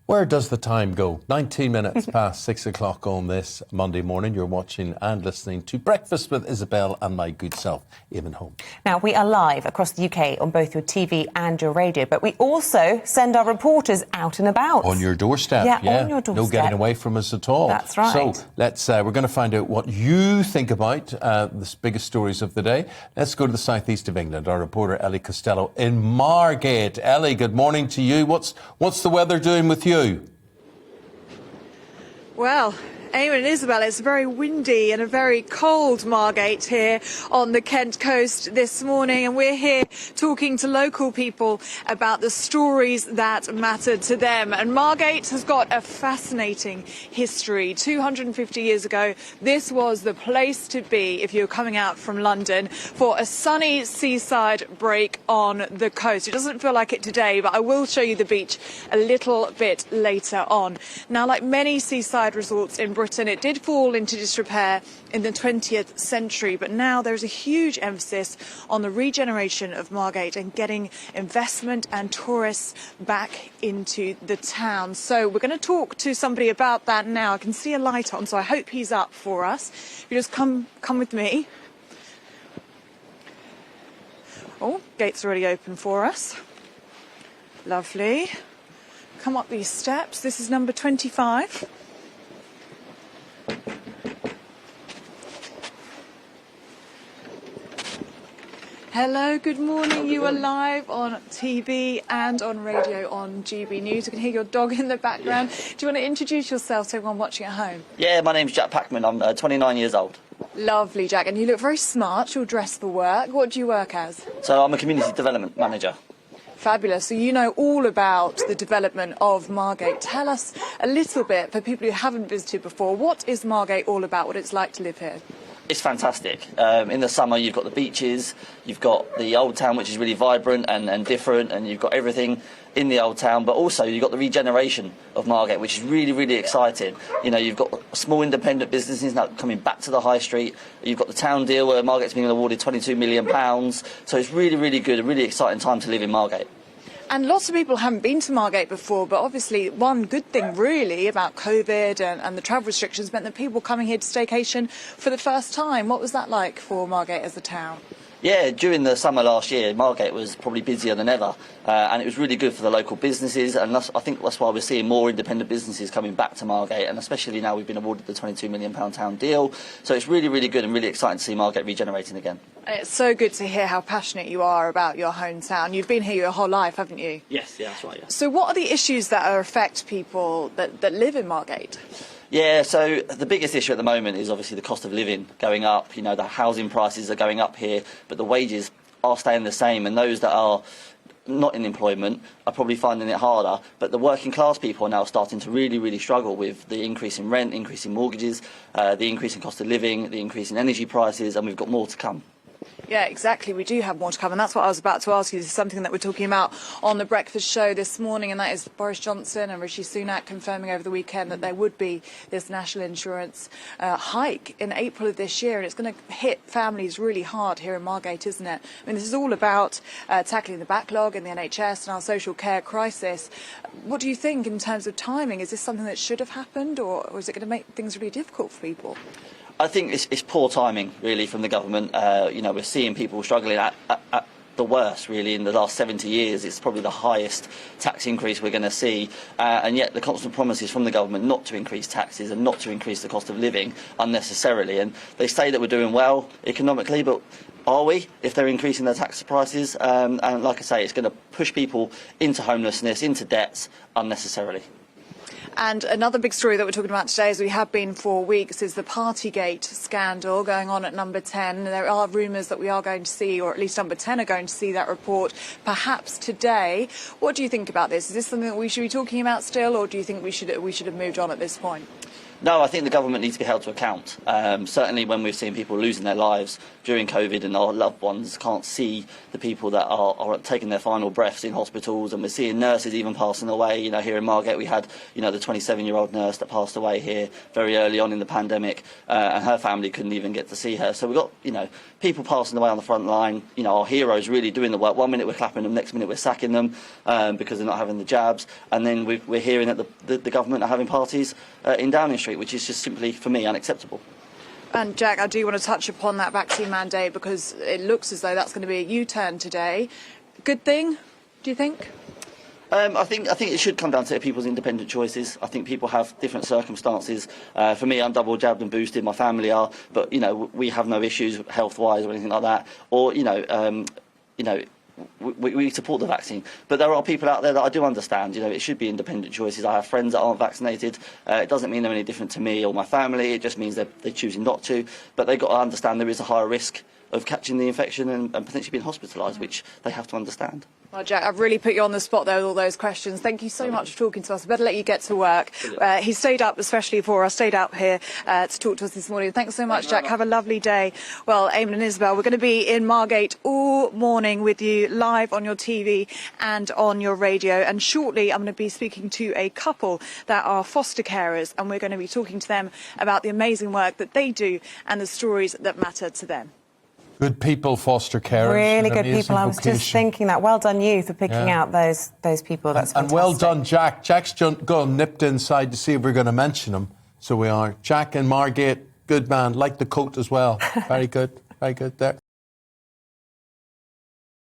Where does the time go? 19 minutes past 6 o'clock on this Monday morning. You're watching and listening to Breakfast with Isabel and my good self, Eamon Home. Now, we are live across the UK on both your TV and your radio, but we also send our reporters out and about. On your doorstep. Yeah, on your doorstep. No getting away from us at all. That's right. So let's, we're going to find out what you think about the biggest stories of the day. Let's go to the southeast of England. Our reporter Ellie Costello in Margate. Ellie, good morning to you. What's the weather doing with you? Well, Eamon and Isabel, it's very windy and a very cold Margate here on the Kent coast this morning, and we're here talking to local people about the stories that matter to them. And Margate has got a fascinating history. 250 years ago, this was the place to be if you were coming out from London for a sunny seaside break on the coast. It doesn't feel like it today, but I will show you the beach a little bit later on. Now, like many seaside resorts in Britain, it did fall into disrepair in the 20th century, but now there's a huge emphasis on the regeneration of Margate and getting investment and tourists back into the town. So we're going to talk to somebody about that now. I can see a light on, so I hope he's up for us. If you just come with me. Oh, gate's already open for us. Lovely. Come up these steps. This is number 25. Hello, good morning. You are live on TV and on radio on GBNews. You can hear your dog in the background. Do you want to introduce yourself to everyone watching at home? Yeah, my name's Jack Packman. I'm 29 years old. Lovely, Jack. And you look very smart. You're dressed for work. What do you work as? So I'm a community development manager. Fabulous. So you know all about the development of Margate. Tell us a little bit, for people who haven't visited before, what is Margate all about, what it's like to live here? It's fantastic. In the summer, you've got the beaches, you've got the old town, which is really vibrant and different, and you've got everything in the old town, but also you've got the regeneration of Margate, which is really, really exciting. You know, you've got small independent businesses now coming back to the high street. You've got the town deal where Margate's being awarded £22 million. So it's really, really good, a really exciting time to live in Margate. And lots of people haven't been to Margate before, but obviously one good thing really about COVID and the travel restrictions meant that people were coming here to staycation for the first time. What was that like for Margate as a town? Yeah, during the summer last year, Margate was probably busier than ever, and it was really good for the local businesses, and I think that's why we're seeing more independent businesses coming back to Margate, and especially now we've been awarded the £22 million town deal. So it's really, really good and really exciting to see Margate regenerating again. It's so good to hear how passionate you are about your hometown. You've been here your whole life, haven't you? Yes, yeah, that's right. Yeah. So what are the issues that affect people that live in Margate? Yeah, so the biggest issue at the moment is obviously the cost of living going up. You know, the housing prices are going up here, but the wages are staying the same, and those that are not in employment are probably finding it harder. But the working class people are now starting to really, really struggle with the increase in rent, increase in mortgages, the increase in cost of living, the increase in energy prices, and we've got more to come. Yeah, exactly. We do have more to come, and that's what I was about to ask you. This is something that we're talking about on the breakfast show this morning, and that is Boris Johnson and Rishi Sunak confirming over the weekend that there would be this national insurance hike in April of this year, and it's going to hit families really hard here in Margate, isn't it? I mean, this is all about tackling the backlog in the NHS and our social care crisis. What do you think in terms of timing? Is this something that should have happened, or is it going to make things really difficult for people? I think it's poor timing, really, from the government. You know, we're seeing people struggling at the worst, really, in the last 70 years. It's probably the highest tax increase we're going to see. And yet the constant promises from the government not to increase taxes and not to increase the cost of living unnecessarily. And they say that we're doing well economically, but are we, if they're increasing their tax prices? And like I say, it's going to push people into homelessness, into debts unnecessarily. And another big story that we're talking about today, as we have been for weeks, is the Partygate scandal going on at number 10. There are rumours that we are going to see, or at least number 10 are going to see that report perhaps today. What do you think about this? Is this something that we should be talking about still, or do you think we should have moved on at this point? No, I think the government needs to be held to account. Certainly when we've seen people losing their lives during COVID and our loved ones can't see the people that are taking their final breaths in hospitals, and we're seeing nurses even passing away. You know, here in Margate we had, the 27-year-old nurse that passed away here very early on in the pandemic, and her family couldn't even get to see her. So we've got, people passing away on the front line. Our heroes really doing the work. 1 minute we're clapping them, next minute we're sacking them because they're not having the jabs, and then we're hearing that the government are having parties in Downing Street, which is just simply, for me, unacceptable. And Jack, I do want to touch upon that vaccine mandate because it looks as though that's going to be a U-turn today. Good thing, do you think? I think it should come down to people's independent choices. I think people have different circumstances. For me, I'm double jabbed and boosted. My family are, but we have no issues health-wise or anything like that. Or we support the vaccine, but there are people out there that I do understand. It should be independent choices. I have friends that aren't vaccinated. It doesn't mean they're any different to me or my family. It just means they're choosing not to. But they've got to understand there is a higher risk of catching the infection and potentially being hospitalised, which they have to understand. Well, Jack, I've really put you on the spot there with all those questions. Thank you so much for talking to us. I better let you get to work. He stayed up especially for us, stayed up here to talk to us this morning. Thanks so much, Jack. Have a lovely day. Well, Eamon and Isabel, we're going to be in Margate all morning with you, live on your TV and on your radio. And shortly, I'm going to be speaking to a couple that are foster carers, and we're going to be talking to them about the amazing work that they do and the stories that matter to them. Good people, foster carers. Really good people. I was just thinking that. Well done, you, for picking out those people. That's fantastic. And well done, Jack. Jack's gone nipped inside to see if we're going to mention him. So we are. Jack in Margate, good man. Like the coat as well. Very good. Very good there.